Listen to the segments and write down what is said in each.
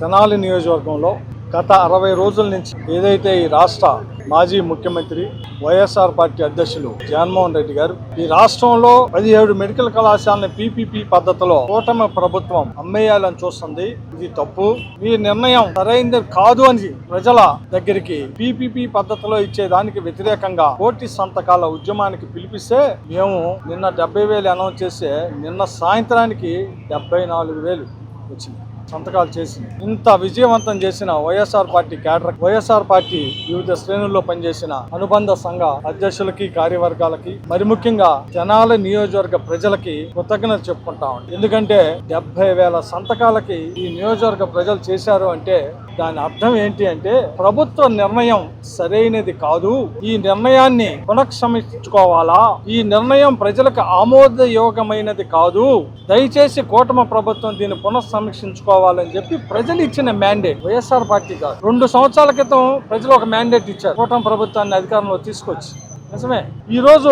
తెనాలి నియోజకవర్గంలో గత 60 రోజుల నుంచి ఏదైతే ఈ రాష్ట్ర మాజీ ముఖ్యమంత్రి వైఎస్ఆర్ పార్టీ అధ్యక్షులు జగన్మోహన్ రెడ్డి గారు ఈ రాష్ట్రంలో 17 మెడికల్ కళాశాలని పీపీపీ పద్ధతిలో కూటమి ప్రభుత్వం అమ్మేయాలని చూస్తుంది. ఇది తప్పు. ఈ నిర్ణయం సరైనది కాదు అని ప్రజల దగ్గరికి పీపీపీ పద్ధతిలో ఇచ్చేదానికి వ్యతిరేకంగా కోటి సంతకాల ఉద్యమానికి పిలిపిస్తే మేము నిన్న 70,000 అనౌన్స్ చేస్తే నిన్న సాయంత్రానికి 74,000 వచ్చింది సంతకాలు చేసింది. ఇంత విజయవంతం చేసిన YSR party cadre, YSR party వివిధ శ్రేణుల్లో పనిచేసిన అనుబంధ సంఘ అధ్యక్షులకి, కార్యవర్గాలకి, మరి ముఖ్యంగా తెనాలి నియోజకవర్గ ప్రజలకి కృతజ్ఞత చెప్పుకుంటాం. ఎందుకంటే 70,000 సంతకాలకి ఈ నియోజకవర్గ ప్రజలు చేశారు అంటే దాని అర్థం ఏంటి అంటే ప్రభుత్వ నిర్ణయం సరైనది కాదు, ఈ నిర్ణయాన్ని పునఃసమీక్షించుకోవాలా, ఈ నిర్ణయం ప్రజలకు ఆమోదయోగమైనది కాదు, దయచేసి కూటమి ప్రభుత్వం దీన్ని పునఃసమీక్షించుకోవాలని చెప్పి ప్రజలు ఇచ్చిన మ్యాండేట్. వైఎస్ఆర్ పార్టీ కాదు. 2 సంవత్సరాల క్రితం ప్రజలు ఒక మ్యాండేట్ ఇచ్చారు కూటమి ప్రభుత్వాన్ని అధికారంలో తీసుకొచ్చి. నిజమే, ఈరోజు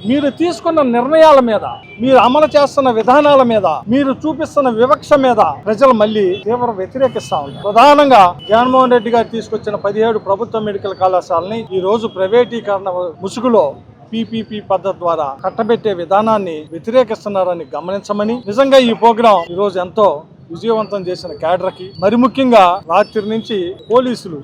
మీరు తీసుకున్న నిర్ణయాల మీద, మీరు అమలు చేస్తున్న విధానాల మీద, మీరు చూపిస్తున్న వివక్ష మీద ప్రజలు మళ్ళీ తీవ్ర వ్యతిరేకిస్తా ఉంటారు. ప్రధానంగా జగన్మోహన్ రెడ్డి గారు తీసుకొచ్చిన 17 ప్రభుత్వ మెడికల్ కళాశాలని ఈ రోజు ప్రైవేటీకరణ ముసుగులో పీపీపీ పద్ధతి ద్వారా కట్టబెట్టే విధానాన్ని వ్యతిరేకిస్తున్నారని గమనించమని, నిజంగా ఈ ప్రోగ్రాం ఈ రోజు ఎంతో విజయవంతం చేసిన క్యాడర్కి, మరి ముఖ్యంగా రాత్రి నుంచి పోలీసులు